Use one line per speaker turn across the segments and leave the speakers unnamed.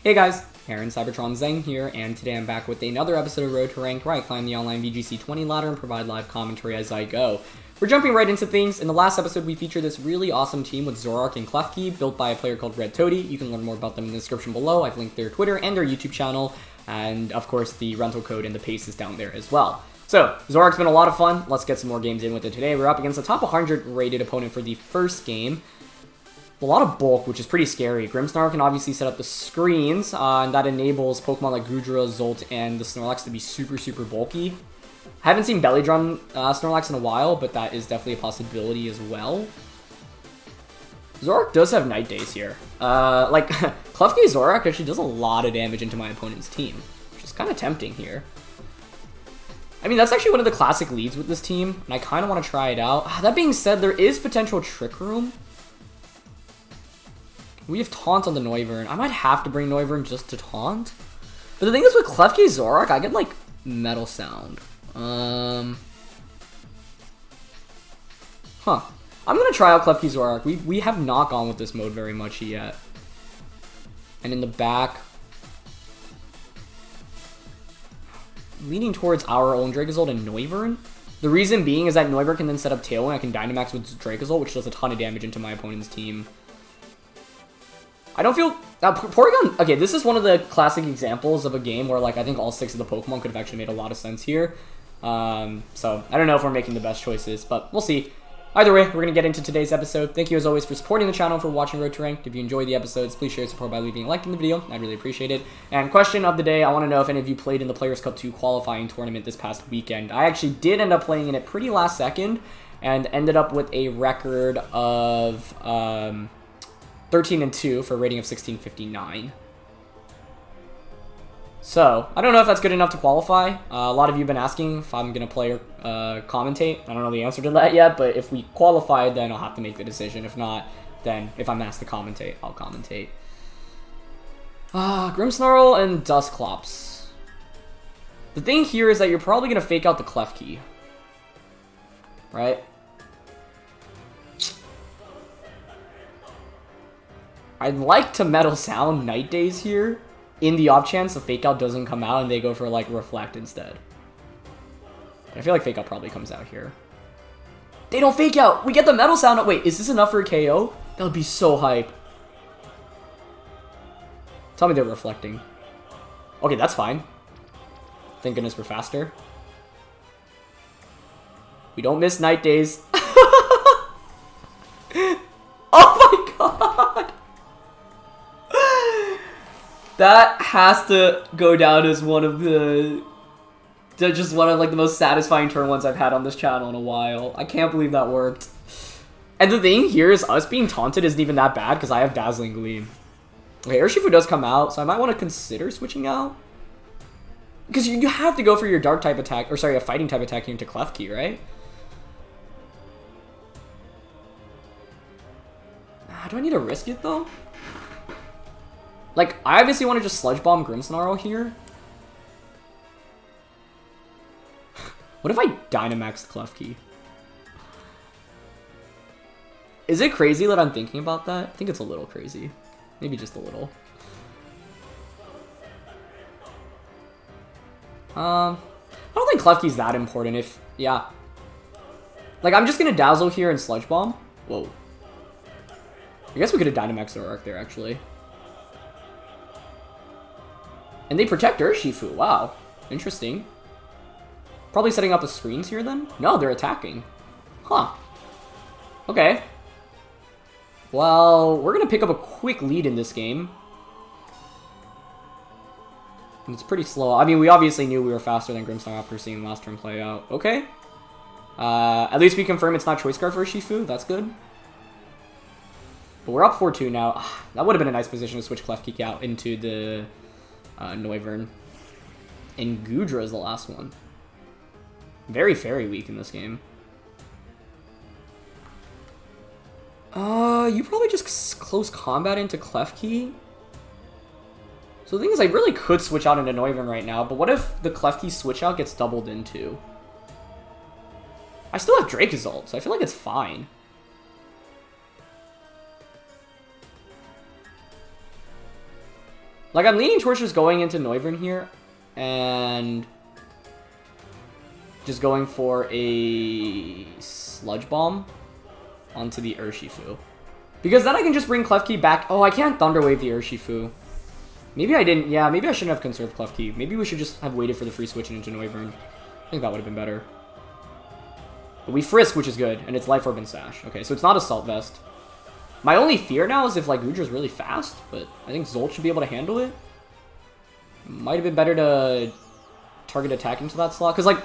Hey guys, Aaron Cybertron Zeng here, and today I'm back with another episode of Road to Rank where I climb the online VGC 20 ladder and provide live commentary as I go. We're jumping right into things. In the last episode, we featured this really awesome team with Zoroark and Klefki, built by a player called RedTotey. You can learn more about them in the description below. I've linked their Twitter and their YouTube channel, and of course the rental code and the pace is down there as well. So, Zoroark's been a lot of fun. Let's get some more games in with it today. We're up against a top 100 rated opponent for the first game. A lot of bulk, which is pretty scary. Grimmsnarl can obviously set up the screens, and that enables Pokemon like Goodra, Zolt, and the Snorlax to be super bulky. I haven't seen Belly Drum Snorlax in a while, but that is definitely a possibility as well. Zoroark does have Night Days here. Klefki Zoroark actually does a lot of damage into my opponent's team, which is kind of tempting here. I mean, that's actually one of the classic leads with this team, and I kind of want to try it out. That being said, there is potential Trick Room. We have Taunt on the Noivern. I might have to bring Noivern just to Taunt. But the thing is with Klefki Zoroark, I get, like, Metal Sound. I'm going to try out Klefki Zoroark. We have not gone with this mode very much yet. And in the back, leaning towards our own Dracozolt and Noivern. The reason being is that Noivern can then set up Tailwind. I can Dynamax with Dracozolt, which does a ton of damage into my opponent's team. I don't feel... Porygon... Okay, this is one of the classic examples of a game where, like, I think all 6 of the Pokemon could have actually made a lot of sense here. So, I don't know if we're making the best choices, but we'll see. Either way, we're going to get into today's episode. Thank you, as always, for supporting the channel, for watching Road to Rank. If you enjoy the episodes, please share your support by leaving a like in the video. I'd really appreciate it. And question of the day, I want to know if any of you played in the Players' Cup 2 qualifying tournament this past weekend. I actually did end up playing in it pretty last second, and ended up with a record of... 13-2 for a rating of 1659. So, I don't know if that's good enough to qualify. A lot of you have been asking if I'm going to play or commentate. I don't know the answer to that yet, but if we qualify, then I'll have to make the decision. If not, then if I'm asked to commentate, I'll commentate. Grimmsnarl and Dusclops. The thing here is that you're probably going to fake out the Klefki. Right? I'd like to Metal Sound Night Days here, in the off chance the Fake Out doesn't come out and they go for, like, Reflect instead. But I feel like Fake Out probably comes out here. They don't Fake Out! We get the Metal Sound! Wait, is this enough for a KO? That would be so hype. Tell me they're reflecting. Okay, that's fine. Thank goodness we're faster. We don't miss Night Days. Oh my god! That has to go down as one of the... just one of, like, the most satisfying turn ones I've had on this channel in a while. I can't believe that worked. And the thing here is us being taunted isn't even that bad because I have Dazzling Gleam. Okay, Urshifu does come out, so I might want to consider switching out. Because you have to go for your Dark type attack, or sorry, a Fighting type attack here into Klefki, right? Do I need to risk it, though? Like, I obviously want to just Sludge Bomb Grimmsnarl here. What if I Dynamaxed Klefki? Is it crazy that I'm thinking about that? I think it's a little crazy. Maybe just a little. I don't think Klefki's that important if... Yeah. Like, I'm just going to Dazzle here and Sludge Bomb. Whoa. I guess we could have Dynamaxed Zoroark there, actually. And they protect Urshifu. Wow. Interesting. Probably setting up the screens here, then? No, they're attacking. Huh. Okay. Well, we're going to pick up a quick lead in this game. And it's pretty slow. I mean, we obviously knew we were faster than Grimmsnarl after seeing the last turn play out. Okay. At least we confirm it's not Choice Scarf for Urshifu. That's good. But we're up 4-2 now. That would have been a nice position to switch Klefki out into the Noivern. And Goodra is the last one. Very fairy weak in this game. You probably just close combat into Klefki. So the thing is, I really could switch out into Noivern right now, but what if the Klefki switch out gets doubled into? I still have Dracozolt, so I feel like it's fine. Like, I'm leaning towards just going into Noivern here and just going for a Sludge Bomb onto the Urshifu. Because then I can just bring Klefki back. Oh, I can't Thunder Wave the Urshifu. Maybe I didn't. Yeah, maybe I shouldn't have conserved Klefki. Maybe we should just have waited for the free switch into Noivern. I think that would have been better. But we Frisk, which is good, and it's Life Orb and Sash. Okay, so it's not Assault Vest. My only fear now is if, like, Goodra's really fast, but I think Zolt should be able to handle it. Might have been better to target attack into that slot. Because, like,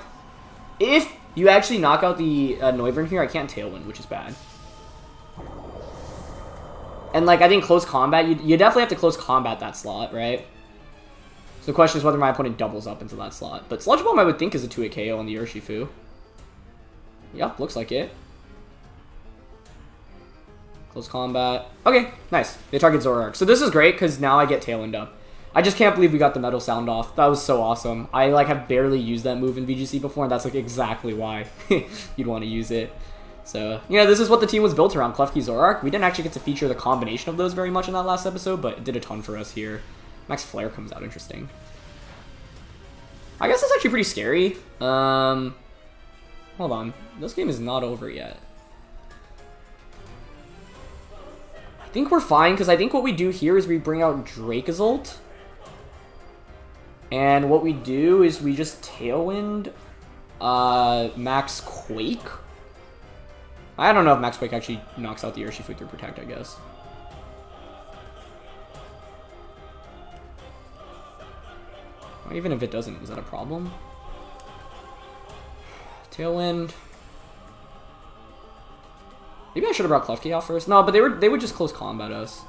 if you actually knock out the Noivern here, I can't Tailwind, which is bad. And, like, I think close combat, you definitely have to close combat that slot, right? So the question is whether my opponent doubles up into that slot. But Sludge Bomb, I would think, is a 2-hit KO on the Urshifu. Yep, looks like it. Close combat. Okay, nice. They target Zoroark. So this is great, because now I get Tailwind up. I just can't believe we got the Metal Sound off. That was so awesome. I, like, have barely used that move in VGC before, and that's, like, exactly why you'd want to use it. So, yeah, this is what the team was built around, Klefki, Zoroark. We didn't actually get to feature the combination of those very much in that last episode, but it did a ton for us here. Max Flare comes out, interesting. I guess that's actually pretty scary. Hold on. This game is not over yet. I think we're fine, because I think what we do here is we bring out Dracozolt. And what we do is we just Tailwind Max Quake. I don't know if Max Quake actually knocks out the Urshifu through Protect, I guess. Or even if it doesn't, is that a problem? Tailwind. Maybe I should have brought Klefki out first. No, but they would just close combat us.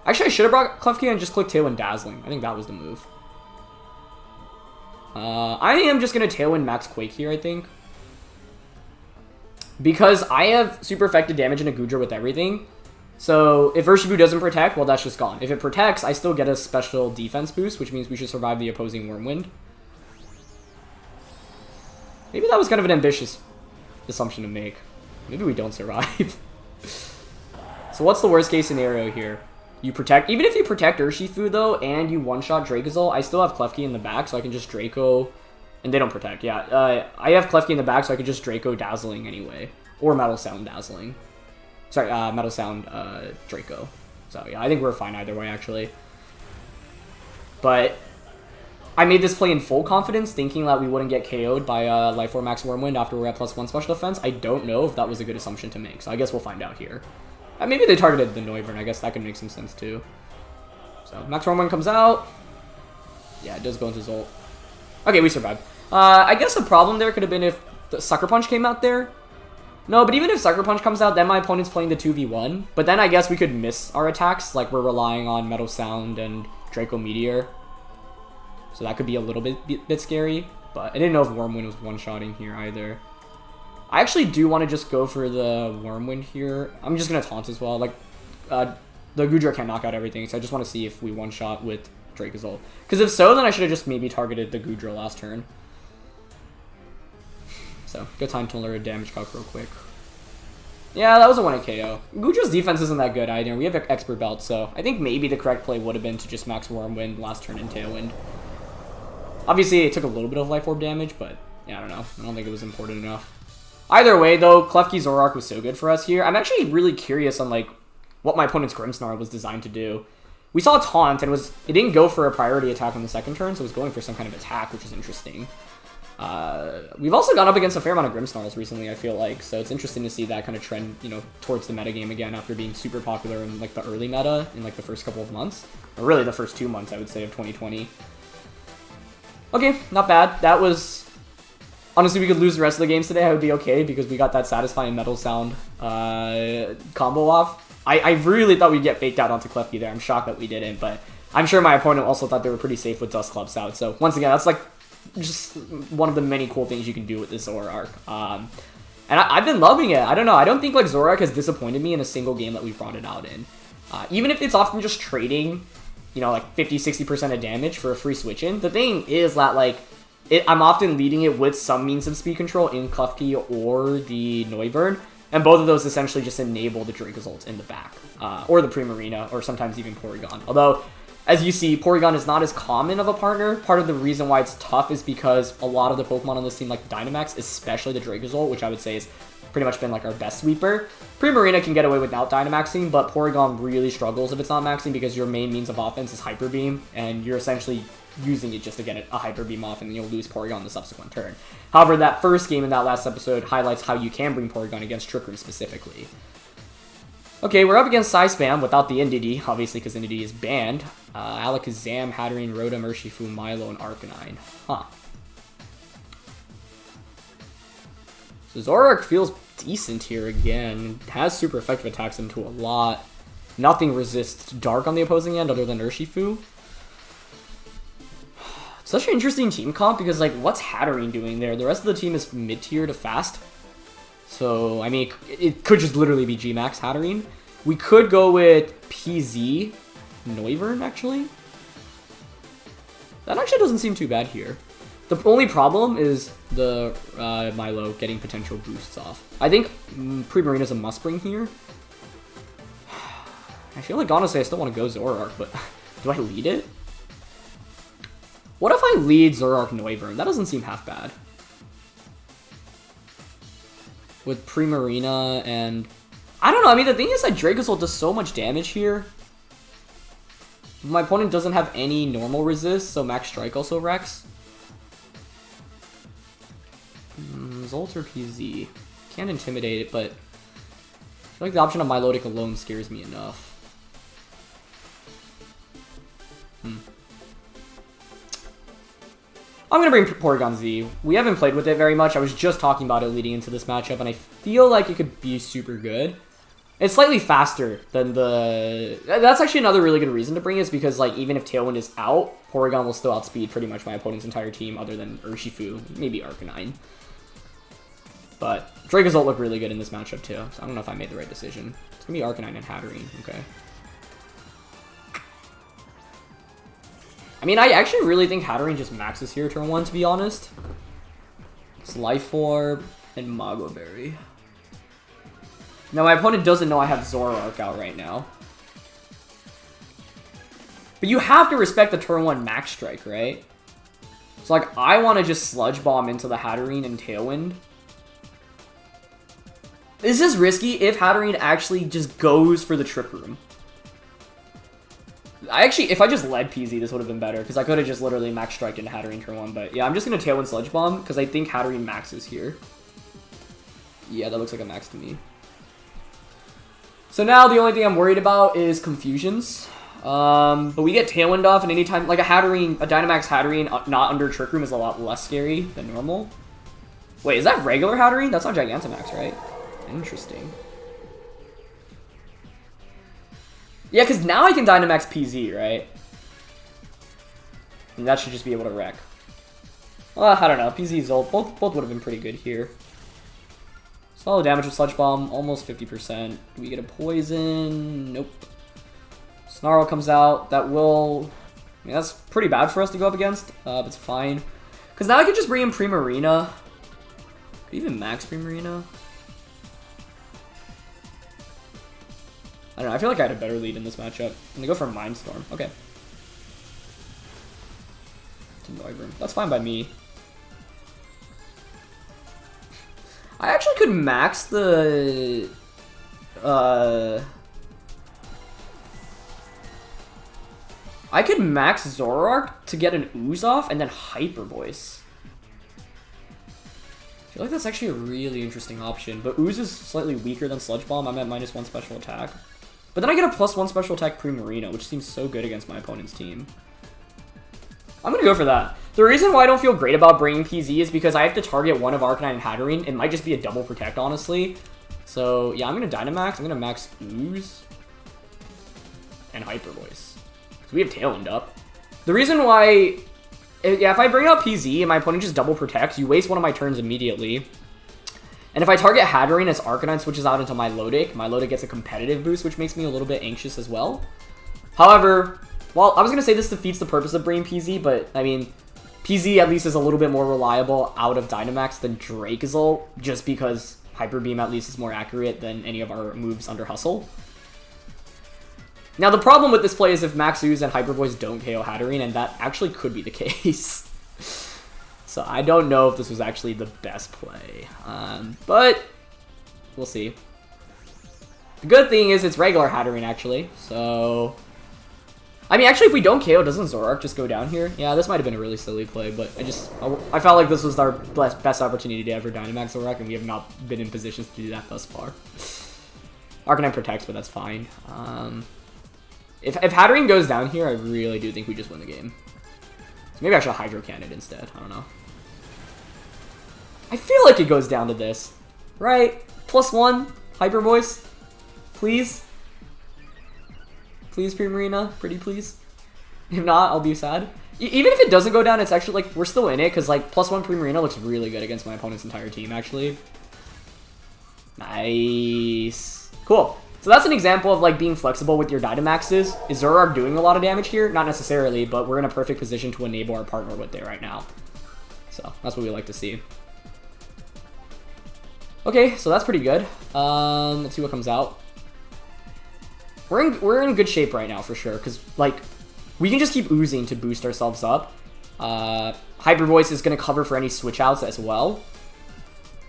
Actually, I should have brought Klefki and just click Tailwind Dazzling. I think that was the move. I am just going to Tailwind Max Quake here, I think. Because I have super effective damage in a Goodra with everything. So if Urshifu doesn't protect, well, that's just gone. If it protects, I still get a special defense boost, which means we should survive the opposing Wyrmwind. Maybe that was kind of an ambitious assumption to make. Maybe we don't survive. So what's the worst case scenario here? You protect, even if you protect Urshifu though, and you one-shot Dracozolt, I still have Klefki in the back, so I can just Draco, and they don't protect, yeah. I have Klefki in the back, so I could just Draco Dazzling anyway, or Metal Sound Dazzling. Sorry, Metal Sound Draco. So yeah, I think we're fine either way, actually. But I made this play in full confidence, thinking that we wouldn't get KO'd by Life Orb Max Wyrmwind after we're at +1 special defense. I don't know if that was a good assumption to make, so I guess we'll find out here. Maybe they targeted the Noivern, I guess that could make some sense too. So, Max Wyrmwind comes out. Yeah, it does go into Zolt. Okay, we survived. I guess the problem there could have been if the Sucker Punch came out there. No, but even if Sucker Punch comes out, then my opponent's playing the 2v1. But then I guess we could miss our attacks, like we're relying on Metal Sound and Draco Meteor. So that could be a little bit scary, but I didn't know if Wyrmwind was one-shotting here either. I actually do want to just go for the Wyrmwind here. I'm just going to taunt as well. Like, the Goodra can't knock out everything, so I just want to see if we one-shot with Dracozolt. Because if so, then I should have just maybe targeted the Goodra last turn. So, good time to learn a damage calc real quick. Yeah, that was a 1-hit KO. Goodra's defense isn't that good either. We have Expert Belt, so I think maybe the correct play would have been to just Max Wyrmwind last turn and Tailwind. Obviously, it took a little bit of Life Orb damage, but yeah, I don't know. I don't think it was important enough. Either way, though, Klefki Zoroark was so good for us here. I'm actually really curious on, like, what my opponent's Grimmsnarl was designed to do. We saw Taunt, and it didn't go for a priority attack on the second turn, so it was going for some kind of attack, which is interesting. We've also gone up against a fair amount of Grimmsnarls recently, I feel like, so it's interesting to see that kind of trend, you know, towards the metagame again after being super popular in, like, the early meta in, like, the first couple of months. Or really the first 2 months, I would say, of 2020. Okay, not bad. That was... Honestly, we could lose the rest of the games today. I would be okay because we got that satisfying Metal Sound combo off. I really thought we'd get faked out onto Klefki there. I'm shocked that we didn't, but I'm sure my opponent also thought they were pretty safe with Dusclops out. So once again, that's like just one of the many cool things you can do with this Zoroark. And I've been loving it. I don't know. I don't think like Zoroark has disappointed me in a single game that we brought it out in. Even if it's often just trading, you know, like 50-60% of damage for a free switch in. The thing is that like I'm often leading it with some means of speed control in Klefki or the Noivern, and both of those essentially just enable the Dracozolt in the back, or the Primarina, or sometimes even Porygon. Although, As you see, Porygon is not as common of a partner. Part of the reason why it's tough is because a lot of the Pokemon on this team, like Dynamax, especially the Dracozolt, which I would say is pretty much been like our best sweeper. Primarina can get away without Dynamaxing, but Porygon really struggles if it's not maxing because your main means of offense is Hyper Beam, and you're essentially using it just to get a Hyper Beam off, and then you'll lose Porygon the subsequent turn. However, that first game in that last episode highlights how you can bring Porygon against Trick Room specifically. Okay, we're up against Psy-Spam without the Indeedee, obviously because Indeedee is banned. Alakazam, Hatterene, Rotom, Urshifu, Milo, and Arcanine. Huh. So Zoroark feels decent here again. It has super effective attacks into a lot. Nothing resists Dark on the opposing end other than Urshifu. Such an interesting team comp because, like, what's Hatterene doing there? The rest of the team is mid-tier to fast. So, I mean, it could just literally be G-Max Hatterene. We could go with PZ Noivern, actually. That actually doesn't seem too bad here. The only problem is the Milo getting potential boosts off. I think Primarina's a must-bring here. I feel like, honestly, I still want to go Zoroark, but do I lead it? What if I lead Zoroark Noivern? That doesn't seem half bad. With Primarina and... I don't know, I mean, the thing is that Dracozolt does so much damage here. My opponent doesn't have any normal resist, so Max Strike also wrecks. Zolt or PZ? Can't intimidate it, but... I feel like the option of Milotic alone scares me enough. I'm going to bring Porygon Z. We haven't played with it very much. I was just talking about it leading into this matchup, and I feel like it could be super good. It's slightly faster than the... That's actually another really good reason to bring it, is because, like, even if Tailwind is out, Porygon will still outspeed pretty much my opponent's entire team, other than Urshifu, maybe Arcanine. But Dracozolt looked really good in this matchup, too, so I don't know if I made the right decision. It's going to be Arcanine and Hatterene, okay. I mean, I actually really think Hatterene just maxes here turn 1, to be honest. It's Life Orb and Mago Berry. Now, my opponent doesn't know I have Zoroark out right now. But you have to respect the turn 1 Max Strike, right? So, like, I want to just Sludge Bomb into the Hatterene and Tailwind. This is risky if Hatterene actually just goes for the Trick Room. If I just led PZ, this would have been better, because I could have just literally Max Striked into Hatterene turn 1, but yeah, I'm just going to Tailwind Sludge Bomb, because I think Hatterene maxes here. Yeah, that looks like a max to me. So now the only thing I'm worried about is confusions. But we get Tailwind off, and anytime, like a Dynamax Hatterene not under Trick Room is a lot less scary than normal. Wait, is that regular Hatterene? That's not Gigantamax, right? Interesting. Yeah, because now I can Dynamax PZ, right? And that should just be able to wreck. I don't know. PZ, Zolt, both would have been pretty good here. Solid damage with Sludge Bomb, almost 50%. Do we get a poison? Nope. Snarl comes out. That will... I mean, that's pretty bad for us to go up against, but it's fine. Because now I can just bring in Primarina. Could even max Primarina. I don't know, I feel like I had a better lead in this matchup. I'm gonna go for Mindstorm. Okay. To Noivern. That's fine by me. I actually could max the... I could max Zoroark to get an Ooze off and then Hyper Voice. I feel like that's actually a really interesting option, but Ooze is slightly weaker than Sludge Bomb. I'm at -1 special attack. But then I get a +1 special attack Primarina, which seems so good against my opponent's team. I'm going to go for that. The reason why I don't feel great about bringing PZ is because I have to target one of Arcanine and Hatterene. It might just be a double protect, honestly. So, yeah, I'm going to Dynamax. I'm going to max Ooze and Hyper Voice. So we have Tailwind up. The reason why... Yeah, if I bring out PZ and my opponent just double protects, you waste one of my turns immediately. And if I target Hatterene as Arcanine switches out into Milotic gets a competitive boost, which makes me a little bit anxious as well. However, well, I was going to say this defeats the purpose of bringing PZ, but, I mean, PZ at least is a little bit more reliable out of Dynamax than Dracozolt, just because Hyper Beam at least is more accurate than any of our moves under Hustle. Now, the problem with this play is if Max Ooze and Hyper Voice don't KO Hatterene, and that actually could be the case. So I don't know if this was actually the best play. But we'll see. The good thing is it's regular Hatterene, actually. So, I mean, actually, if we don't KO, doesn't Zoroark just go down here? Yeah, this might have been a really silly play, but I felt like this was our best opportunity to ever Dynamax Zoroark, and we have not been in positions to do that thus far. Arcanine protects, but that's fine. If Hatterene goes down here, I really do think we just win the game. So maybe I should Hydro Cannon instead. I don't know. I feel like it goes down to this, right? +1, Hyper Voice, please. Please, Primarina, pretty please. If not, I'll be sad. Even if it doesn't go down, it's actually, like, we're still in it, because, like, +1 Primarina looks really good against my opponent's entire team, actually. Nice. Cool. So that's an example of, like, being flexible with your Dynamaxes. Is Zoroark doing a lot of damage here? Not necessarily, but we're in a perfect position to enable our partner with it right now. So that's what we like to see. Okay, so that's pretty good. Let's see what comes out. We're in good shape right now for sure, because like we can just keep oozing to boost ourselves up. Hyper Voice is going to cover for any switch outs as well,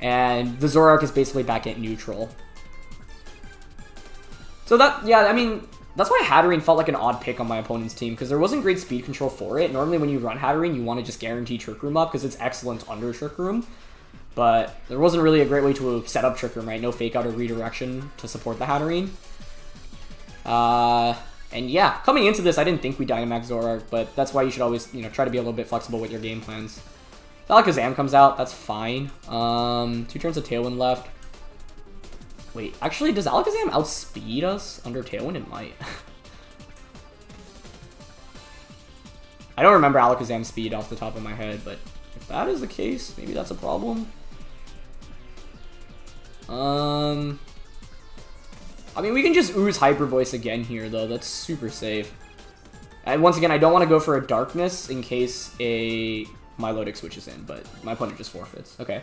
and the Zoroark is basically back at neutral. So that, yeah, I mean, that's why Hatterene felt like an odd pick on my opponent's team, because there wasn't great speed control for it. Normally when you run Hatterene, you want to just guarantee Trick Room up, because it's excellent under Trick Room. But there wasn't really a great way to set up Trick Room, right? No Fake Out or Redirection to support the Hatterene. And yeah, coming into this, I didn't think we Dynamax Zoroark, but that's why you should always, you know, try to be a little bit flexible with your game plans. Alakazam comes out, that's fine. 2 turns of Tailwind left. Wait, actually, does Alakazam outspeed us under Tailwind? It might. I don't remember Alakazam's speed off the top of my head, but if that is the case, maybe that's a problem. I mean, we can just ooze Hyper Voice again here, though. That's super safe. And once again, I don't want to go for a Darkness in case a Milotic switches in, but my opponent just forfeits. Okay.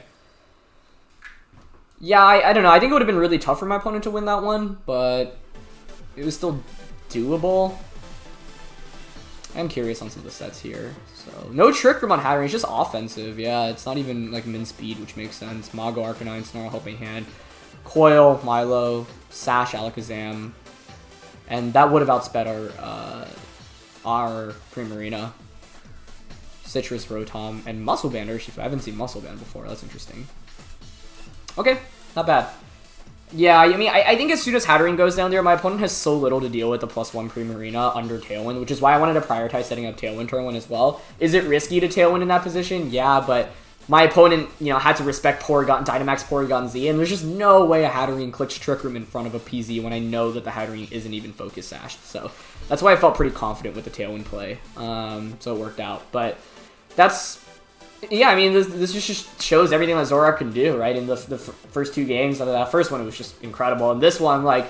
Yeah, I don't know. I think it would have been really tough for my opponent to win that one, but it was still doable. I'm curious on some of the sets here. So, no Trick Room on Hatterene. It's just offensive. Yeah, it's not even, like, min speed, which makes sense. Mago, Arcanine, Snarl, Helping Hand. Coil, Milo, Sash, Alakazam, and that would have outsped our Primarina, Citrus, Rotom, and Muscle Band Urshifu. I haven't seen Muscle Band before. That's interesting. Okay, not bad. Yeah, I mean, I think as soon as Hatterene goes down there, my opponent has so little to deal with the +1 Primarina under Tailwind, which is why I wanted to prioritize setting up Tailwind turn 1 as well. Is it risky to Tailwind in that position? Yeah, but my opponent, you know, had to respect Porygon, Dynamax Porygon Z, and there's just no way a Hatterene clicks Trick Room in front of a PZ when I know that the Hatterene isn't even Focus Sashed. So that's why I felt pretty confident with the Tailwind play. So it worked out. But that's, yeah, I mean, this just shows everything that Zoroark can do, right? In the first 2 games, that first one, it was just incredible. And this one, like,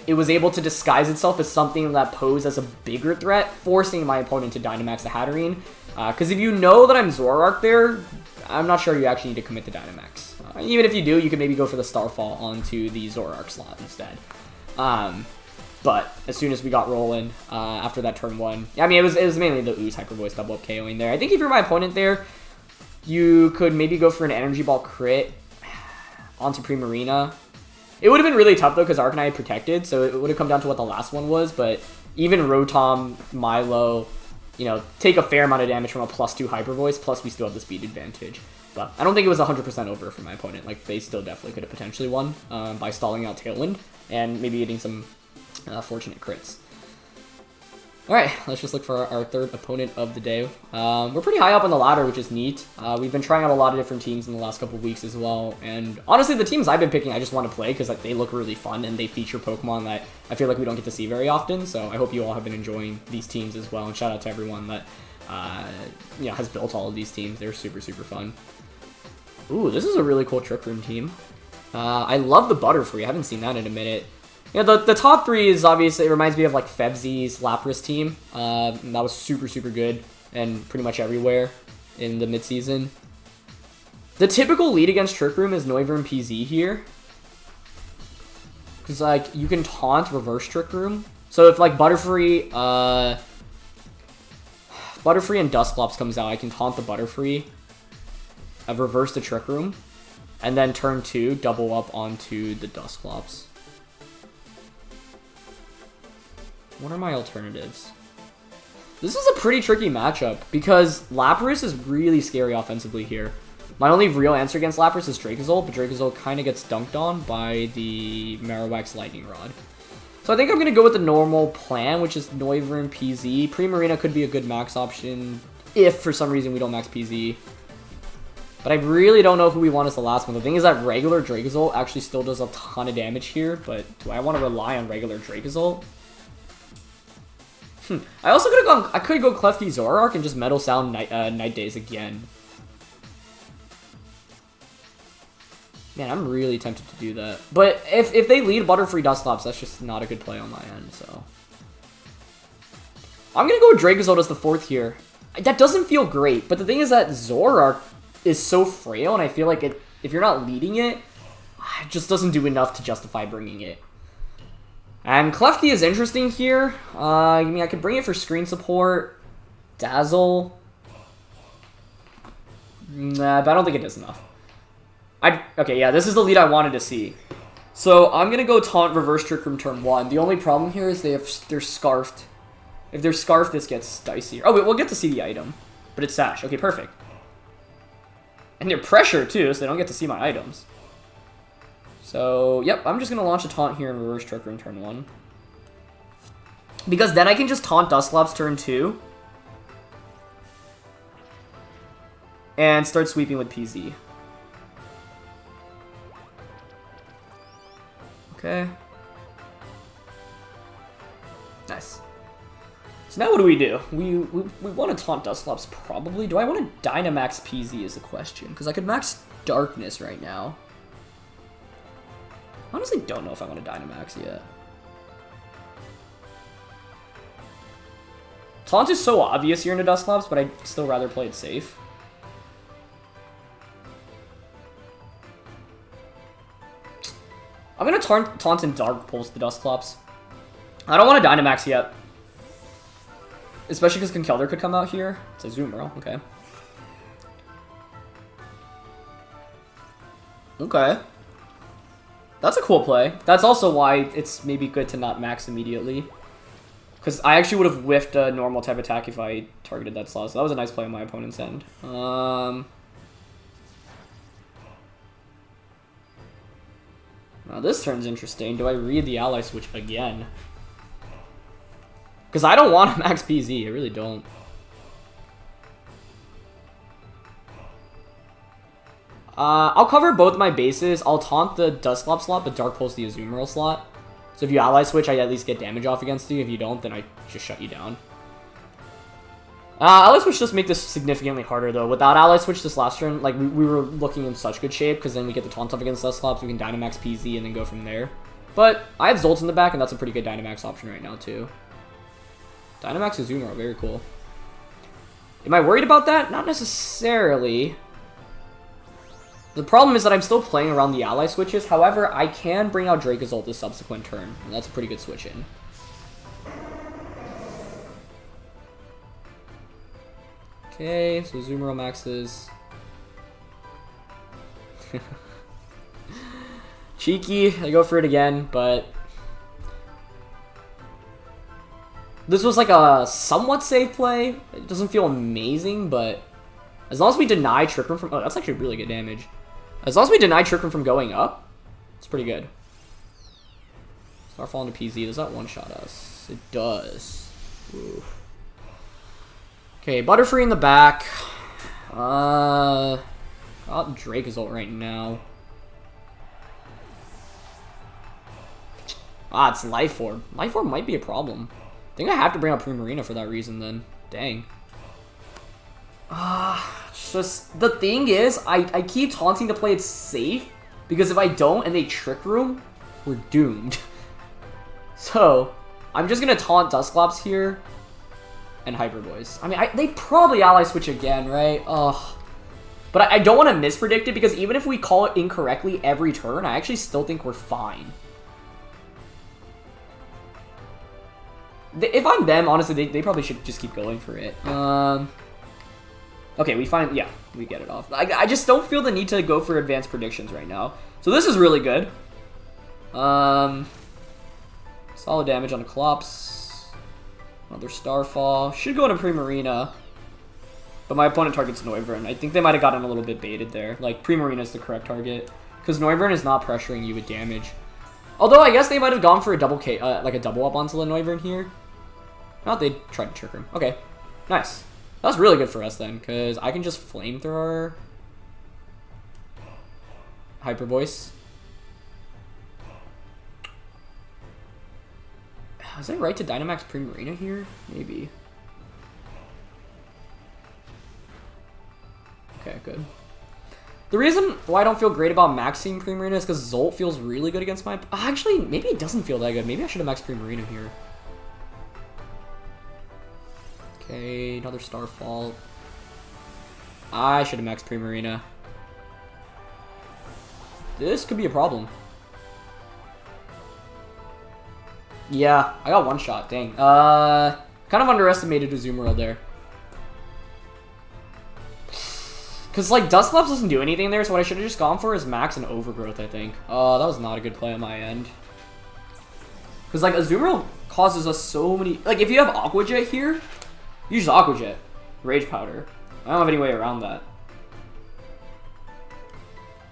it was able to disguise itself as something that posed as a bigger threat, forcing my opponent to Dynamax the Hatterene. Because if you know that I'm Zoroark there, I'm not sure you actually need to commit to Dynamax. Even if you do, you could maybe go for the Starfall onto the Zoroark slot instead. But as soon as we got rolling after that turn 1, I mean, it was mainly the Ooze Hyper Voice double up KOing there. I think if you're my opponent there, you could maybe go for an Energy Ball crit onto Primarina. It would have been really tough, though, because Arcanine had protected, so it would have come down to what the last one was. But even Rotom, Milo, you know, take a fair amount of damage from a +2 Hyper Voice, plus we still have the speed advantage. But I don't think it was 100% over for my opponent. Like, they still definitely could have potentially won by stalling out Tailwind and maybe getting some fortunate crits. Alright, let's just look for our third opponent of the day. We're pretty high up on the ladder, which is neat. We've been trying out a lot of different teams in the last couple of weeks as well. And honestly, the teams I've been picking, I just want to play because, like, they look really fun and they feature Pokemon that I feel like we don't get to see very often. So I hope you all have been enjoying these teams as well. And shout out to everyone that you know, has built all of these teams. They're super, super fun. Ooh, this is a really cool Trick Room team. I love the Butterfree. I haven't seen that in a minute. You know, the top 3 is obviously, it reminds me of like Febzy's Lapras team. That was super, super good and pretty much everywhere in the midseason. The typical lead against Trick Room is Noivern PZ here. Because, like, you can taunt reverse Trick Room. So if like Butterfree and Dusclops comes out, I can taunt the Butterfree. I've reversed the Trick Room. And then turn 2, double up onto the Dusclops. What are my alternatives? This is a pretty tricky matchup because Lapras is really scary offensively here. My only real answer against Lapras is Dracozolt, but Dracozolt kind of gets dunked on by the Marowak's Lightning Rod. So I think I'm going to go with the normal plan, which is Noivern and PZ. Primarina could be a good max option if for some reason we don't max PZ. But I really don't know who we want as the last one. The thing is that regular Dracozolt actually still does a ton of damage here, but do I want to rely on regular Dracozolt? I also could have gone. I could go Klefki Zoroark and just Metal Sound Night Days again. Man, I'm really tempted to do that. But if they lead Butterfree Dusclops, that's just not a good play on my end. So I'm gonna go with Dracozolt as the 4th here. That doesn't feel great, but the thing is that Zoroark is so frail, and I feel like if you're not leading it, it just doesn't do enough to justify bringing it. And Klefki is interesting here. I mean, I could bring it for screen support, Dazzle. Nah, but I don't think it does enough. Okay, yeah, this is the lead I wanted to see. So I'm gonna go taunt reverse Trick Room turn 1. The only problem here is they're scarfed. If they're scarfed, this gets dicier. Oh wait, we'll get to see the item, but it's Sash. Okay, perfect. And they're pressured too, so they don't get to see my items. So, yep, I'm just going to launch a taunt here in reverse Trick Room turn 1. Because then I can just taunt Dusclops turn 2. And start sweeping with PZ. Okay. Nice. So now what do? We want to taunt Dusclops probably. Do I want to Dynamax PZ is the question. Because I could max Darkness right now. Honestly, don't know if I want to Dynamax yet. Taunt is so obvious here into Dusclops, but I'd still rather play it safe. I'm going to taunt and Dark Pulse the Dusclops. I don't want to Dynamax yet. Especially because Conkeldurr could come out here. It's a Azumarill, okay. Okay. That's a cool play. That's also why it's maybe good to not max immediately. Because I actually would have whiffed a normal type attack if I targeted that slot. So that was a nice play on my opponent's end. Now this turn's interesting. Do I read the ally switch again? Because I don't want to max PZ. I really don't. I'll cover both my bases. I'll taunt the Dusclops slot, but Dark Pulse the Azumarill slot. So if you ally switch, I at least get damage off against you. If you don't, then I just shut you down. Ally switch just make this significantly harder, though. Without ally switch this last turn, like, we were looking in such good shape, because then we get the taunt up against Dusclops, we can Dynamax PZ and then go from there. But I have Zolt in the back, and that's a pretty good Dynamax option right now, too. Dynamax Azumarill, very cool. Am I worried about that? Not necessarily. The problem is that I'm still playing around the ally switches. However, I can bring out Dracozolt this subsequent turn. And that's a pretty good switch in. Okay, so Azumarill maxes. Cheeky, I go for it again, but this was like a somewhat safe play. It doesn't feel amazing, but as long as we deny Trick Room from... Oh, that's actually really good damage. As long as we deny Trick Room from going up, it's pretty good. Starfall into PZ. Does that one-shot us? It does. Oof. Okay, Butterfree in the back. Got Dracozolt right now. Ah, it's Life Orb. Life Orb might be a problem. I think I have to bring out Primarina for that reason then. Dang. Just the thing is, I keep taunting to play it safe, because if I don't and they Trick Room, we're doomed. So, I'm just gonna taunt Dusclops here and Hyper Voice. I mean, they probably ally switch again, right? Ugh. But I don't want to mispredict it, because even if we call it incorrectly every turn, I actually still think we're fine. If I'm them, honestly, they probably should just keep going for it. Okay, we get it off. I just don't feel the need to go for advanced predictions right now. So this is really good. Solid damage on the Clops. Another Starfall. Should go into Primarina. But my opponent targets Noivern. I think they might have gotten a little bit baited there. Like, Primarina is the correct target. Because Noivern is not pressuring you with damage. Although, I guess they might have gone for a double K, like a double up onto the Noivern here. Not they tried to trick him. Okay, nice. That's really good for us then, because I can just Flamethrower. Hyper Voice. Is it right to Dynamax Primarina here? Maybe. Okay, good. The reason why I don't feel great about maxing Primarina is because Zolt feels really good against my... Actually, maybe it doesn't feel that good. Maybe I should have maxed Primarina here. Okay, another Starfall. I should have maxed Primarina. This could be a problem. Yeah, I got one shot. Dang. Kind of underestimated Azumarill there. Because, like, Dusclops doesn't do anything there, so what I should have just gone for is Max and Overgrowth, I think. That was not a good play on my end. Because, like, Azumarill causes us so many... Like, if you have Aqua Jet here, use Aqua Jet. Rage Powder. I don't have any way around that.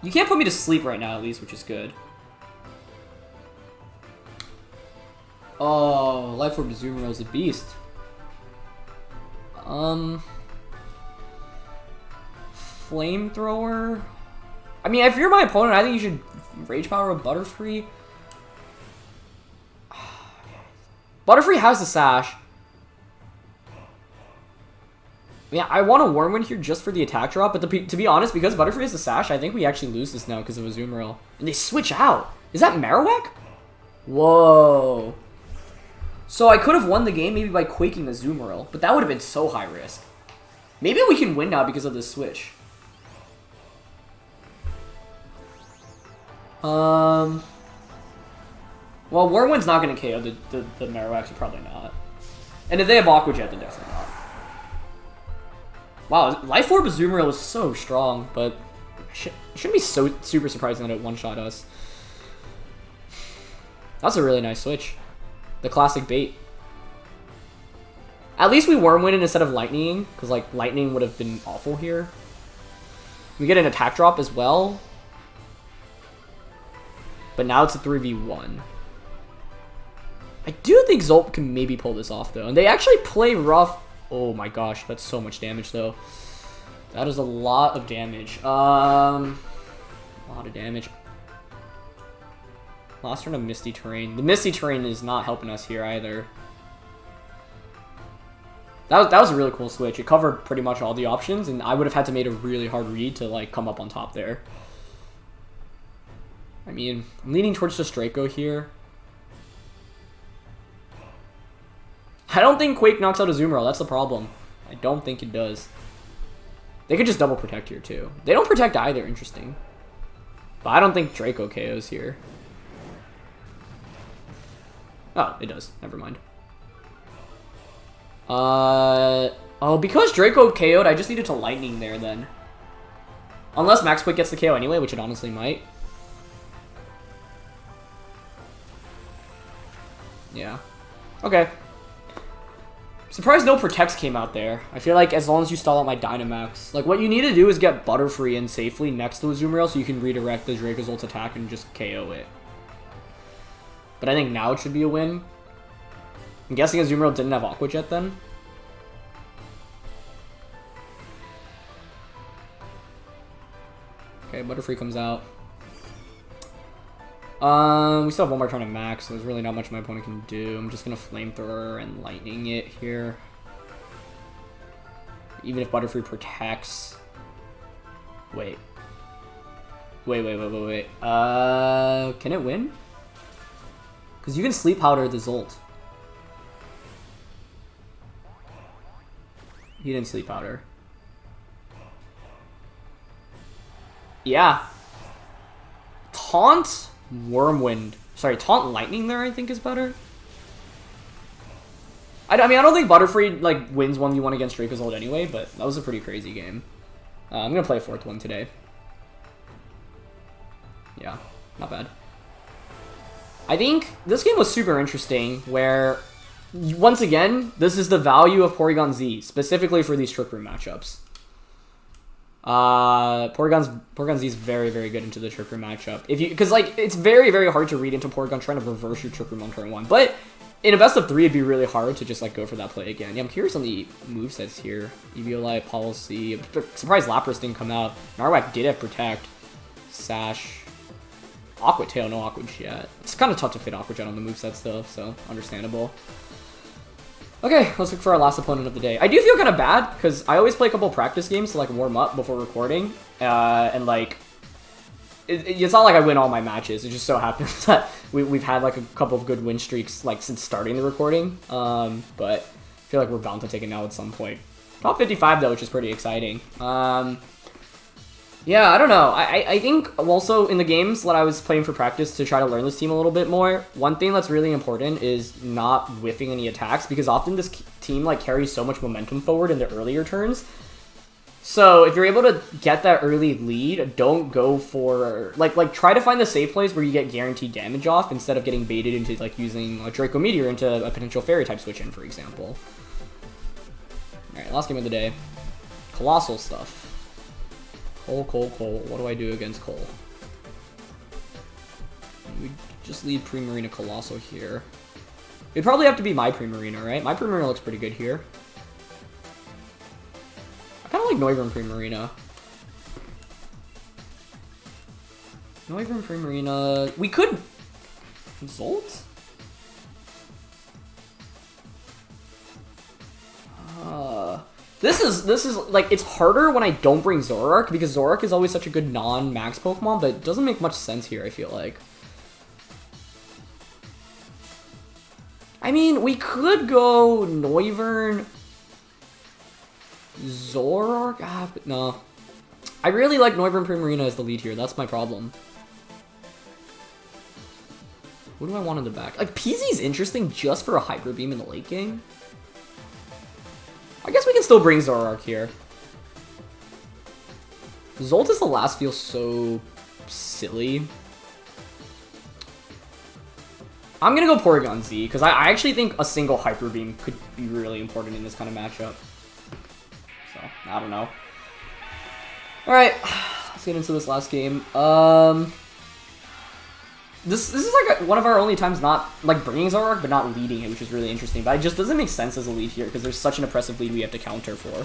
You can't put me to sleep right now, at least, which is good. Oh, Life Orb Azumarill is a beast. Flamethrower. I mean, if you're my opponent, I think you should Rage Power a Butterfree. Butterfree has the Sash. Yeah, I want a Wormwind here just for the attack drop, but to be honest, because Butterfree has the Sash, I think we actually lose this now because of Azumarill. And they switch out. Is that Marowak? Whoa. So I could have won the game maybe by quaking the Azumarill, but that would have been so high risk. Maybe we can win now because of this switch. Well, Wormwind's not going to KO the Marowak, so probably not. And if they have Aqua Jet, then definitely not. Wow, Life Orb Azumarill is so strong, but it shouldn't be so super surprising that it one-shot us. That's a really nice switch. The classic bait. At least we Wormwind instead of Lightning, because like Lightning would have been awful here. We get an attack drop as well. But now it's a 3v1. I do think Zolt can maybe pull this off, though. And they actually play rough. Oh my gosh, that's so much damage, though. That is a lot of damage. A lot of damage. Lost turn of Misty Terrain. The Misty Terrain is not helping us here either. That was a really cool switch. It covered pretty much all the options, and I would have had to made a really hard read to like come up on top there. I mean, I'm leaning towards just Draco here. I don't think Quake knocks out Azumarill. That's the problem. I don't think it does. They could just double protect here too. They don't protect either. Interesting. But I don't think Draco KOs here. Oh, it does. Never mind. Oh, because Draco KO'd, I just needed to Lightning there then. Unless Max Quick gets the KO anyway, which it honestly might. Yeah. Okay. Surprised no Protects came out there. I feel like as long as you stall out my Dynamax. Like, what you need to do is get Butterfree in safely next to Azumarill so you can redirect the Dracozolt's attack and just KO it. But I think now it should be a win. I'm guessing Azumarill didn't have Aqua Jet then. Okay, Butterfree comes out. We still have one more turn of Max, so there's really not much my opponent can do. I'm just gonna Flamethrower and Lightning it here. Even if Butterfree protects. Wait. Wait. Can it win? Because you can Sleep Powder the Zolt. He didn't Sleep Powder. Yeah. Taunt Wormwind. Sorry, Taunt Lightning there I think is better. I mean, I don't think Butterfree, like, wins 1v1 against Dracozolt anyway, but that was a pretty crazy game. I'm gonna play a 4th one today. Yeah, not bad. I think this game was super interesting, where, once again, this is the value of Porygon Z, specifically for these Trick Room matchups. Porygon Z is very, very good into the Trick Room matchup. Because, like, it's very, very hard to read into Porygon trying to reverse your Trick Room on turn 1, but in a best of 3, it'd be really hard to just, like, go for that play again. Yeah, I'm curious on the movesets here. Eviolite, Policy. I'm surprised Lapras didn't come out. Marowak did have Protect. Sash. Aqua Tail, no Aqua Jet. It's kind of tough to fit Aqua Jet on the movesets, though, so understandable. Okay, let's look for our last opponent of the day. I do feel kind of bad, because I always play a couple practice games to, like, warm up before recording. And, like, it's not like I win all my matches. It just so happens that we've had, like, a couple of good win streaks, like, since starting the recording. But I feel like we're bound to take it now at some point. Top 55, though, which is pretty exciting. Yeah, I don't know. I think also in the games that I was playing for practice to try to learn this team a little bit more, one thing that's really important is not whiffing any attacks, because often this team, like, carries so much momentum forward in the earlier turns. So if you're able to get that early lead, don't go for, like try to find the safe plays where you get guaranteed damage off instead of getting baited into, like, using a Draco Meteor into a potential Fairy type switch in, for example. Alright, last game of the day. Coalossal stuff. Cole. What do I do against Cole? We just lead Primarina Coalossal here. It'd probably have to be my Primarina, right? My Primarina looks pretty good here. I kind of like Noivern Primarina. Noivern Primarina. We could... Zolt? This is like, it's harder when I don't bring Zoroark, because Zoroark is always such a good non-max Pokemon, but it doesn't make much sense here, I feel like. I mean, we could go Noivern, Zoroark, but no. I really like Noivern Primarina as the lead here, that's my problem. What do I want in the back? Like, PZ's interesting just for a Hyper Beam in the late game. I guess we can still bring Zoroark here. Zolt as the last feels so silly. I'm gonna go Porygon Z, because I actually think a single Hyper Beam could be really important in this kind of matchup. So, I don't know. Alright, let's get into this last game. This is like one of our only times not, like, bringing Zoroark, but not leading it, which is really interesting. But it just doesn't make sense as a lead here, because there's such an oppressive lead we have to counter for,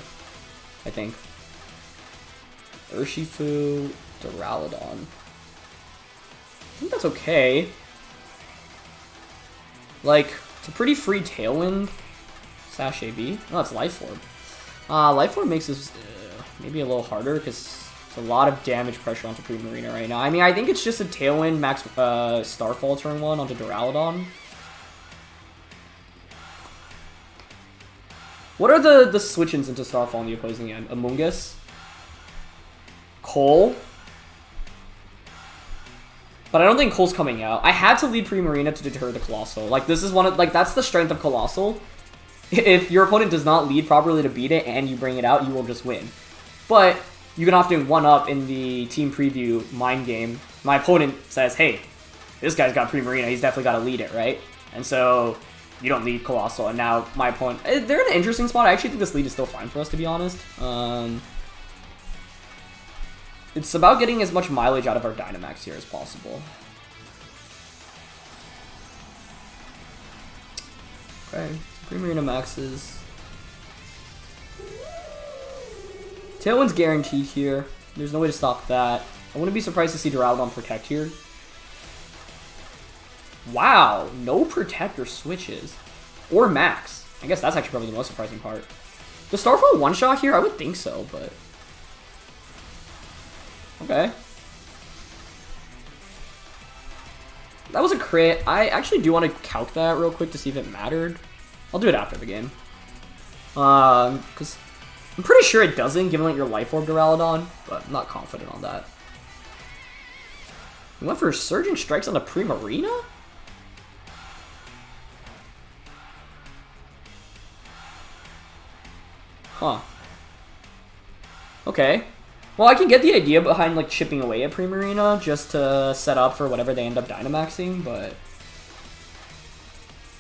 I think. Urshifu, Duraludon. I think that's okay. Like, it's a pretty free Tailwind. Sash AB. Oh, it's Life Orb. Life Orb makes this maybe a little harder, because a lot of damage pressure onto Primarina right now. I mean, I think it's just a Tailwind max Starfall turn 1 onto Duraludon. What are the switch-ins into Starfall on the opposing end? Amoonguss? Cole? But I don't think Cole's coming out. I had to lead Primarina to deter the Coalossal. Like, this is one of, like, that's the strength of Coalossal. If your opponent does not lead properly to beat it and you bring it out, you will just win. But you can often one-up in the team preview mind game. My opponent says, hey, this guy's got Primarina, he's definitely got to lead it, right? And so you don't lead Coalossal, and now my opponent... They're in an interesting spot. I actually think this lead is still fine for us, to be honest. It's about getting as much mileage out of our Dynamax here as possible. Okay, Primarina maxes. Tailwind's guaranteed here. There's no way to stop that. I wouldn't be surprised to see Duraludon Protect here. Wow, no Protect or switches. Or Max. I guess that's actually probably the most surprising part. The Starfall one-shot here? I would think so, but... Okay. That was a crit. I actually do want to calc that real quick to see if it mattered. I'll do it after the game. Because... I'm pretty sure it doesn't, given like your Life Orb Duraludon, but I'm not confident on that. We went for Surging Strikes on the Primarina? Huh. Okay. Well, I can get the idea behind, like, chipping away at Primarina just to set up for whatever they end up Dynamaxing, but...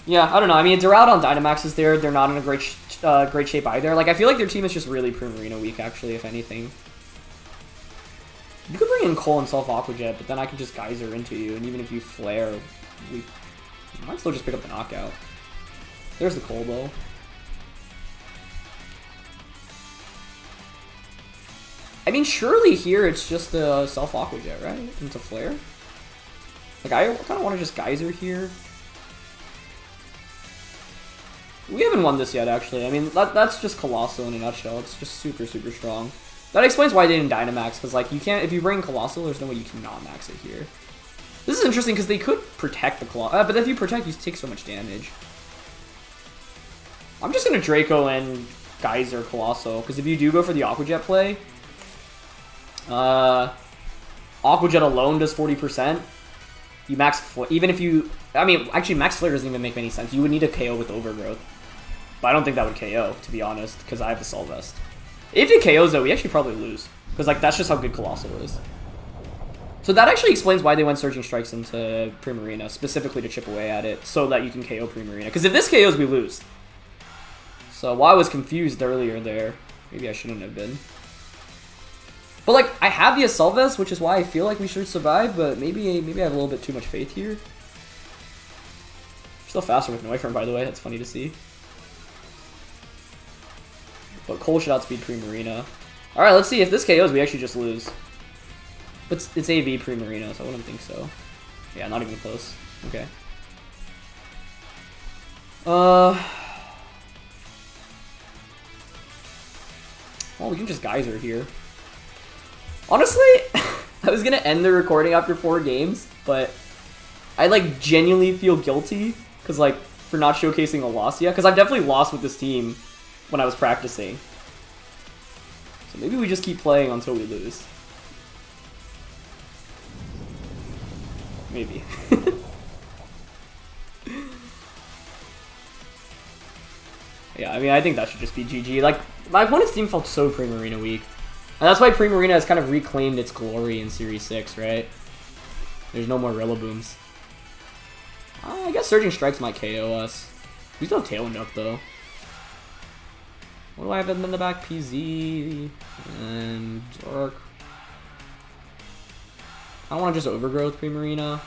Yeah, I don't know. I mean, Duraludon Dynamaxes there. They're not in a great shape either. Like, I feel like their team is just really Primarina weak, actually, if anything. You could bring in Cole and Aqua Jet, but then I could just Geyser into you, and even if you Flare, we might still just pick up the knockout. There's the Cole, though. I mean, surely here it's just a Aqua Jet, right? Into Flare? Like, I kind of want to just Geyser here. We haven't won this yet, actually. I mean, that's just Coalossal in a nutshell. It's just super, super strong. That explains why they didn't Dynamax, because, like, you can't... If you bring Coalossal, there's no way you can not max it here. This is interesting, because they could protect the Coalossal. But if you protect, you take so much damage. I'm just going to Draco and Geyser Coalossal, because if you do go for the Aqua Jet play... Aqua Jet alone does 40%. You max... Even if you... I mean, actually, max Flare doesn't even make any sense. You would need a KO with Overgrowth. But I don't think that would KO, to be honest, because I have the Assault Vest. If it KOs, though, we actually probably lose. Because, like, that's just how good Coalossal is. So that actually explains why they went Surging Strikes into Primarina, specifically to chip away at it, so that you can KO Primarina. Because if this KOs, we lose. So while I was confused earlier there, maybe I shouldn't have been. But, like, I have the Assault Vest, which is why I feel like we should survive, but maybe I have a little bit too much faith here. Still faster with Noifern, by the way. That's funny to see. But Cole should outspeed Primarina. Alright, let's see. If this KOs, we actually just lose. But it's AV Primarina, so I wouldn't think so. Yeah, not even close. Okay. Well, we can just Geyser here. Honestly, I was gonna end the recording after 4 games, but I, like, genuinely feel guilty. Because, like, for not showcasing a loss yet. Because I've definitely lost with this team when I was practicing. So maybe we just keep playing until we lose. Maybe. Yeah, I mean, I think that should just be GG. Like, my opponent's team felt so Primarina weak. And that's why Primarina has kind of reclaimed its glory in Series 6, right? There's no more Rillabooms. I guess Surging Strikes might KO us. We still have Tail Nook, though. What do I have in the back? PZ and Zoroark. I want to just Overgrowth Primarina.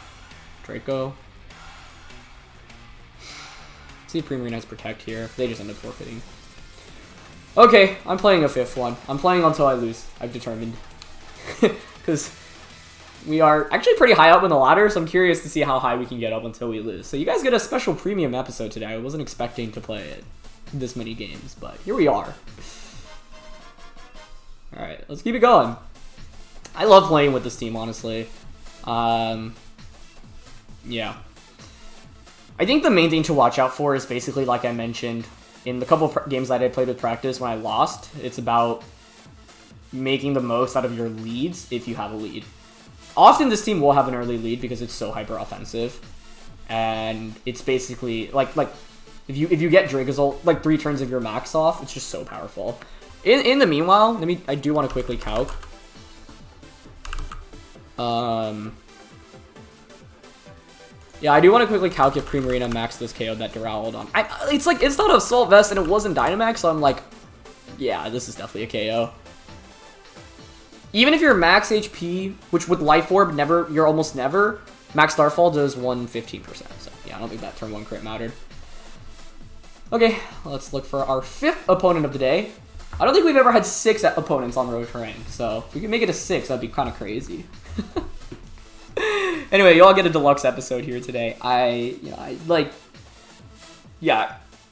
Draco. See if Primarina has Protect here. They just end up forfeiting. Okay, I'm playing a 5th one. I'm playing until I lose. I've determined. Because we are actually pretty high up in the ladder, so I'm curious to see how high we can get up until we lose. So you guys get a special premium episode today. I wasn't expecting to play it this many games, but here we are. Alright, let's keep it going. I love playing with this team, honestly. Yeah. I think the main thing to watch out for is basically, like I mentioned, in the couple of games that I played with practice when I lost, it's about making the most out of your leads if you have a lead. Often this team will have an early lead because it's so hyper offensive, and it's basically like if you get Dracozolt like 3 turns of your max off, it's just so powerful. In the meanwhile, I do want to quickly calc. Yeah, I do want to quickly calc if Primarina maxed this KO that Duraludon. It's like, it's not Assault Vest and it wasn't Dynamax, so I'm like, yeah, this is definitely a KO. Even if you're max HP, which with Life Orb, you're almost never, max Starfall does 115%. So yeah, I don't think that turn 1 crit mattered. Okay, let's look for our 5th opponent of the day. I don't think we've ever had 6 opponents on Rotom-W, so if we could make it a 6, that'd be kind of crazy. Anyway, you all get a deluxe episode here today. I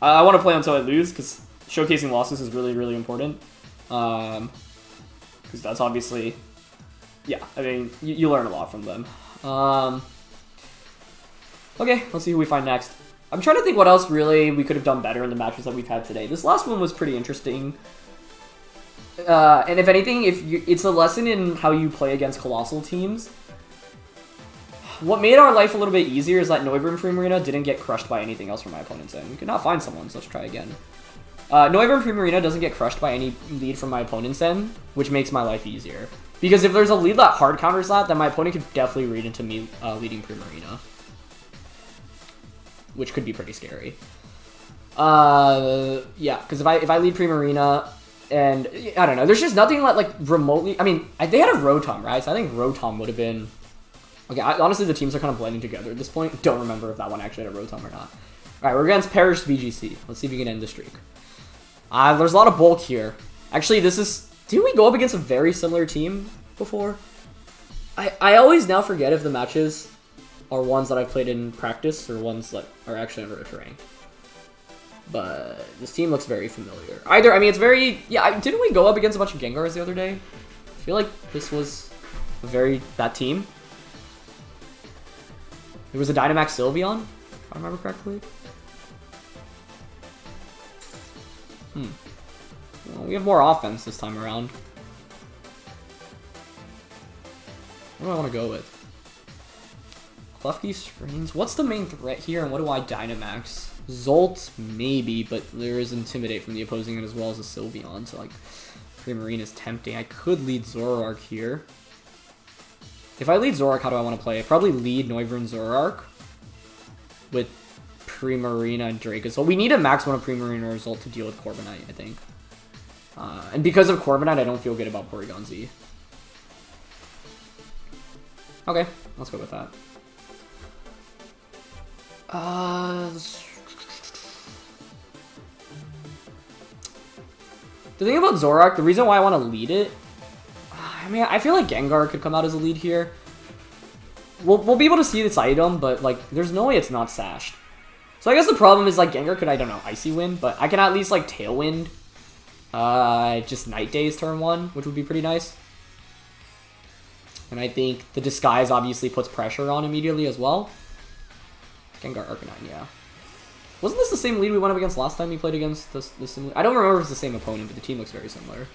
want to play until I lose, because showcasing losses is really, really important. Because that's obviously, yeah, I mean, you learn a lot from them. Okay, let's see who we find next. I'm trying to think what else really we could have done better in the matches that we've had today. This last one was pretty interesting. And if anything, it's a lesson in how you play against Coalossal teams. What made our life a little bit easier is that Noivern Primarina didn't get crushed by anything else from my opponent's end. We could not find someone, so let's try again. Noivern Primarina doesn't get crushed by any lead from my opponent's end, which makes my life easier. Because if there's a lead that hard counters that, then my opponent could definitely read into me leading Primarina. Which could be pretty scary. Yeah, because if I lead Primarina, and I don't know, there's just nothing like remotely. I mean, they had a Rotom, right? So I think Rotom would have been. Okay, honestly, the teams are kind of blending together at this point. Don't remember if that one actually had a Rotom or not. All right, we're against Perished VGC. Let's see if we can end the streak. There's a lot of bulk here. Actually, this is. Didn't we go up against a very similar team before? I always now forget if the matches are ones that I've played in practice or ones that are actually on Rotom. But this team looks very familiar. Either, I mean, it's very... Yeah, didn't we go up against a bunch of Gengars the other day? I feel like this was that team. It was a Dynamax Sylveon, if I remember correctly. Well, we have more offense this time around. What do I want to go with? Klefki Screens. What's the main threat here, and what do I Dynamax? Zolt, maybe, but there is Intimidate from the opposing end as well as a Sylveon, so like Primarina is tempting. I could lead Zoroark here. If I lead Zoroark, how do I want to play? I probably lead Noivern Zoroark with Primarina and Dracozolt. We need a max one of Primarina or Zolt to deal with Corviknight, I think. And because of Corviknight, I don't feel good about Porygon Z. Okay, let's go with that. The thing about Zoroark, the reason why I want to lead it, I mean, I feel like Gengar could come out as a lead here. We'll be able to see this item, but like, there's no way it's not sashed. So I guess the problem is like Gengar could, I don't know, Icy Wind, but I can at least like Tailwind, just Night Days turn 1, which would be pretty nice. And I think the Disguise obviously puts pressure on immediately as well. Gengar Arcanine, yeah. Wasn't this the same lead we went up against last time we played against this similar? I don't remember if it's the same opponent, but the team looks very similar.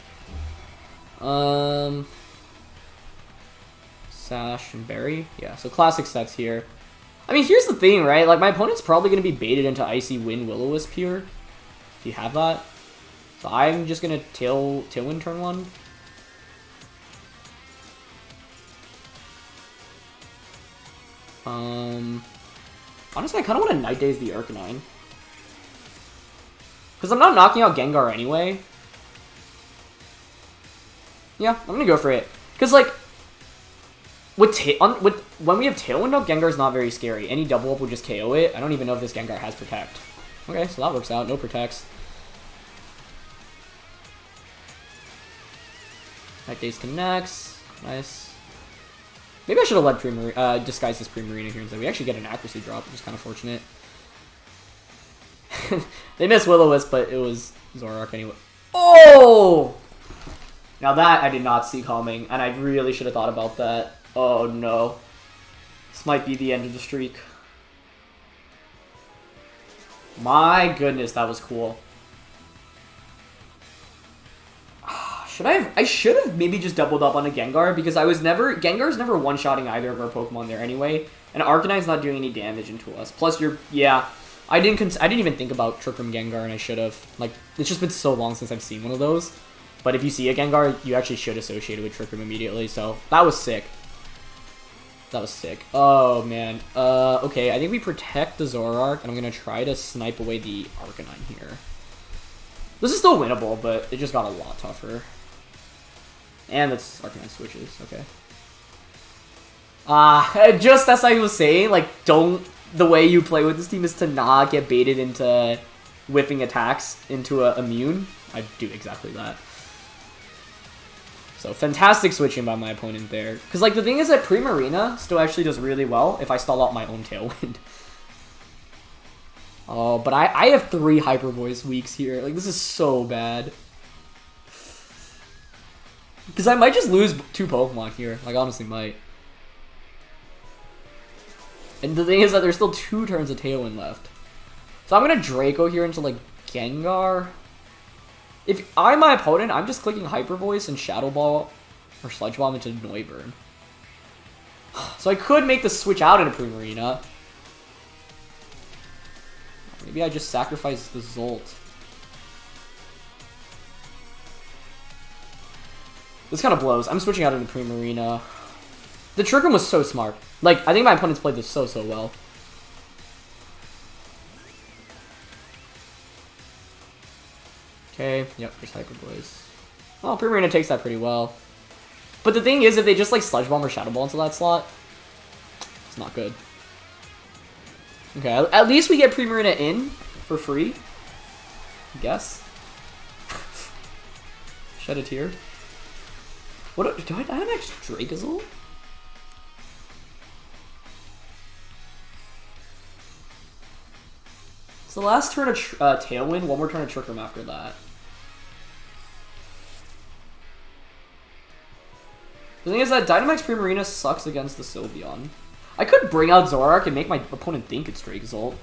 Sash and Berry. Yeah, so classic sets here. I mean, here's the thing, right? Like, my opponent's probably going to be baited into Icy Wind Will-O-Wisp here. If you have that. So I'm just going to Tailwind turn 1. Honestly, I kind of want to Night Daze the Arcanine. Because I'm not knocking out Gengar anyway. Yeah, I'm going to go for it. Because, like, when we have Tailwind up, Gengar's not very scary. Any double up will just KO it. I don't even know if this Gengar has Protect. Okay, so that works out. No Protects. Night Daze connects. Nice. Maybe I should have let Disguise this Primarina here instead. We actually get an accuracy drop, which is kind of fortunate. They missed Will-O-Wisp, but it was Zoroark anyway. Oh! Now that I did not see coming, and I really should have thought about that. Oh no. This might be the end of the streak. My goodness, that was cool. I should have maybe just doubled up on a Gengar, because Gengar's never one-shotting either of our Pokemon there anyway, and Arcanine's not doing any damage into us. Plus, I didn't even think about Trick Room Gengar, and I should have. Like, it's just been so long since I've seen one of those. But if you see a Gengar, you actually should associate it with Trick Room immediately, so that was sick. That was sick. Oh, man. Okay, I think we protect the Zoroark, and I'm going to try to snipe away the Arcanine here. This is still winnable, but it just got a lot tougher. And that's Arcanine switches, okay. Just as I was saying, like, the way you play with this team is to not get baited into whiffing attacks into a immune. I do exactly that. So, fantastic switching by my opponent there. Because, like, the thing is that Primarina still actually does really well if I stall out my own Tailwind. Oh, but I have 3 Hyper Voice weeks here. Like, this is so bad. Because I might just lose 2 Pokemon here. Like, honestly might. And the thing is that there's still 2 turns of Tailwind left. So I'm going to Draco here into, like, Gengar. If I'm my opponent, I'm just clicking Hyper Voice and Shadow Ball or Sludge Bomb into Noivern. So I could make the switch out into Primarina. Maybe I just sacrifice the Zolt. This kind of blows. I'm switching out into Primarina. The Trick Room was so smart. Like, I think my opponents played this so well. Okay, yep, there's Hyper Voice. Oh, Primarina takes that pretty well. But the thing is, if they just, like, Sludge Bomb or Shadow Ball into that slot, it's not good. Okay, at least we get Primarina in for free. I guess. Shed a tear. What do I have an extra Dracozolt? So the last turn of Tailwind, one more turn of Trick Room after that. The thing is that Dynamax Primarina sucks against the Sylveon. I could bring out Zoroark and make my opponent think it's Dracozolt.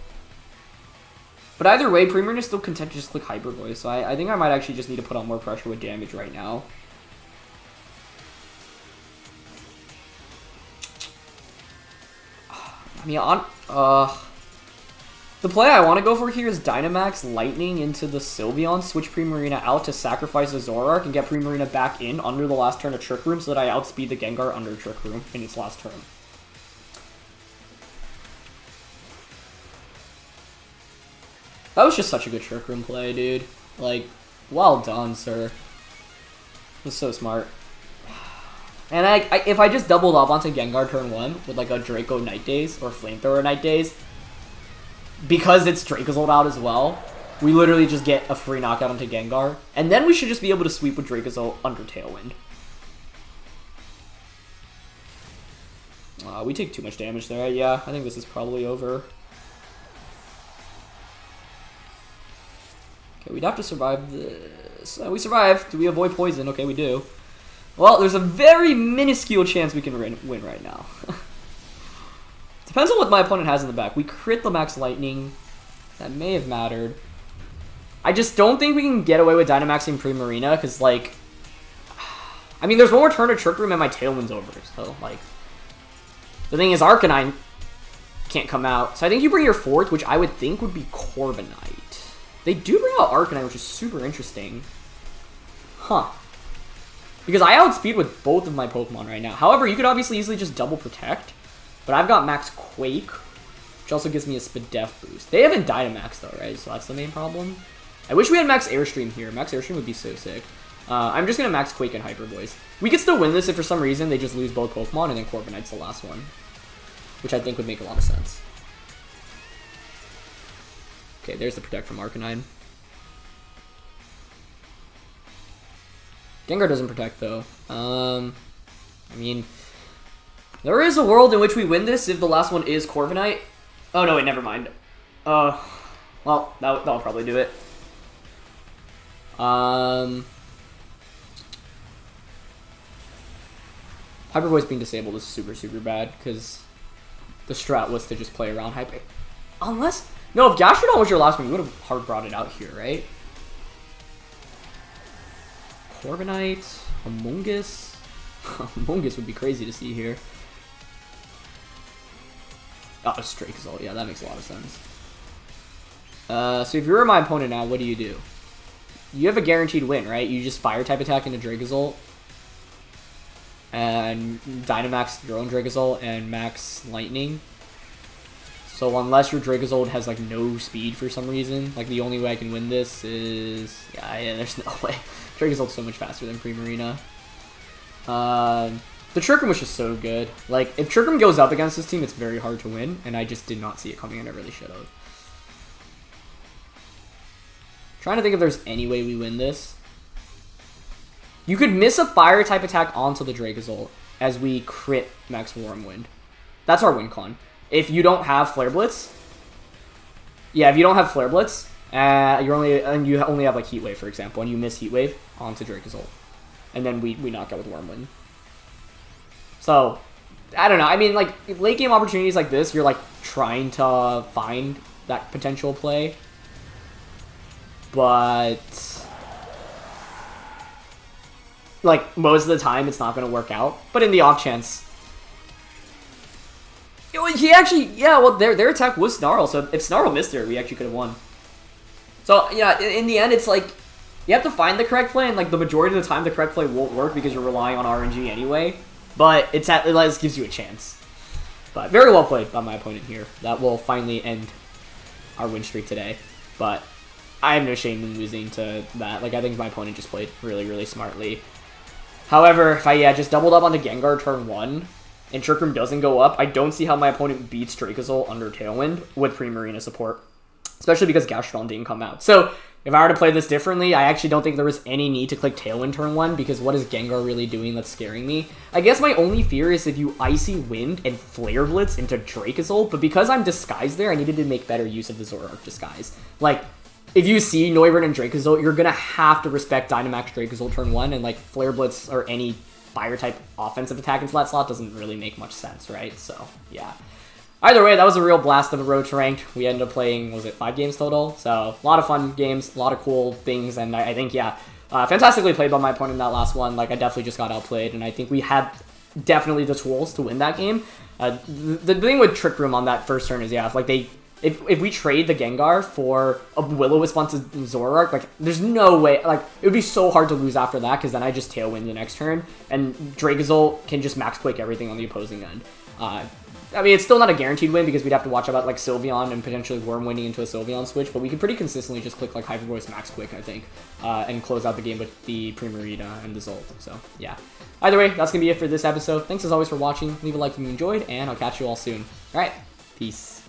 But either way, Primarina is still content to just click Hyper Voice, so I think I might actually just need to put on more pressure with damage right now. I mean, the play I want to go for here is Dynamax Lightning into the Sylveon, switch Primarina out to sacrifice the Zoroark and get Primarina back in under the last turn of Trick Room so that I outspeed the Gengar under Trick Room in its last turn. That was just such a good Trick Room play, dude. Like, well done, sir. It was so smart. And if I just doubled up onto Gengar turn 1 with like a Draco Night Daze or Flamethrower Night Daze, because it's Dracozolt out as well, we literally just get a free knockout onto Gengar, and then we should just be able to sweep with Dracozolt under Tailwind. We take too much damage there. Yeah, I think this is probably over. Okay, we'd have to survive this. We survived. Do we avoid poison? Okay, we do. Well, there's a very minuscule chance we can win right now. Depends on what my opponent has in the back. We crit the Max Lightning. That may have mattered. I just don't think we can get away with Dynamaxing Primarina, because, like... I mean, there's one more turn of Trick Room and my Tailwind's over, so, like... The thing is, Arcanine can't come out. So I think you bring your fourth, which I would think would be Corviknight. They do bring out Arcanine, which is super interesting. Huh. Because I outspeed with both of my Pokemon right now. However, you could obviously easily just double protect. But I've got Max Quake, which also gives me a Spadef boost. They haven't Dynamax though, right? So that's the main problem. I wish we had Max Airstream here. Max Airstream would be so sick. I'm just going to Max Quake and Hyper Voice. We could still win this if for some reason they just lose both Pokemon and then Corviknight's the last one. Which I think would make a lot of sense. Okay, there's the Protect from Arcanine. Gengar doesn't protect, though. I mean, there is a world in which we win this if the last one is Corviknight. Oh, no, wait, never mind. Well, that'll probably do it. Hyper Voice being disabled is super, super bad, because the strat was to just play around Hyper... Unless... No, if Gastrodon was your last one, you would have hard brought it out here, right? Corviknight, Amoonguss. Amoonguss would be crazy to see here. Oh, it's Dracozolt. Yeah, that makes a lot of sense. So if you're my opponent now, what do? You have a guaranteed win, right? You just Fire-type attack into Dracozolt. And Dynamax your own Dracozolt and Max Lightning. So unless your Dracozolt has, like, no speed for some reason, like, the only way I can win this is... Yeah, there's no way. Dracozolt's so much faster than Primarina. The Trick Room was just so good. Like, if Trick Room goes up against this team, it's very hard to win, and I just did not see it coming, and I really should have. Trying to think if there's any way we win this. You could miss a Fire-type attack onto the Dracozolt as we crit Max Warmwind. That's our win con. If you don't have Flare Blitz, yeah, if you don't have Flare Blitz, you only have like Heat Wave, for example, and you miss Heat Wave onto Dracozolt, and then we knock out with Wormwind. So, I don't know. I mean, like, late game opportunities like this, you're like trying to find that potential play, but like most of the time, it's not going to work out. But in the off chance. He actually, yeah, well, their attack was Snarl, so if Snarl missed her, we actually could have won. So, yeah, in the end, it's like, you have to find the correct play, and like the majority of the time the correct play won't work because you're relying on RNG anyway. But it at least gives you a chance. But very well played by my opponent here. That will finally end our win streak today. But I have no shame in losing to that. Like, I think my opponent just played really, really smartly. However, if I just doubled up on the Gengar turn 1 and Trick Room doesn't go up, I don't see how my opponent beats Dracozolt under Tailwind with Primarina support. Especially because Gastrodon didn't come out. So, if I were to play this differently, I actually don't think there was any need to click Tailwind turn 1, because what is Gengar really doing that's scaring me? I guess my only fear is if you Icy Wind and Flare Blitz into Dracozolt, but because I'm disguised there, I needed to make better use of the Zoroark disguise. Like, if you see Noivern and Dracozolt, you're gonna have to respect Dynamax Dracozolt turn 1, and like Flare Blitz or any Fire-type offensive attack into that slot doesn't really make much sense, right? So, yeah. Either way, that was a real blast of a Road to Ranked. We ended up playing, was it 5 games total? So, a lot of fun games, a lot of cool things, and I think, yeah, fantastically played by my opponent in that last one. Like, I definitely just got outplayed, and I think we had definitely the tools to win that game. The thing with Trick Room on that first turn is, yeah, if we trade the Gengar for a Will-O-Wisp onto Zoroark, like, there's no way, like, it would be so hard to lose after that, because then I just Tailwind the next turn, and Dracozolt can just Max Quake everything on the opposing end. I mean, it's still not a guaranteed win because we'd have to watch about, like, Sylveon and potentially Worm winning into a Sylveon switch, but we could pretty consistently just click, like, Hyper Voice Max Quick, I think, and close out the game with the Primarina and the Zolt. So, yeah. Either way, that's going to be it for this episode. Thanks, as always, for watching. Leave a like if you enjoyed, and I'll catch you all soon. All right. Peace.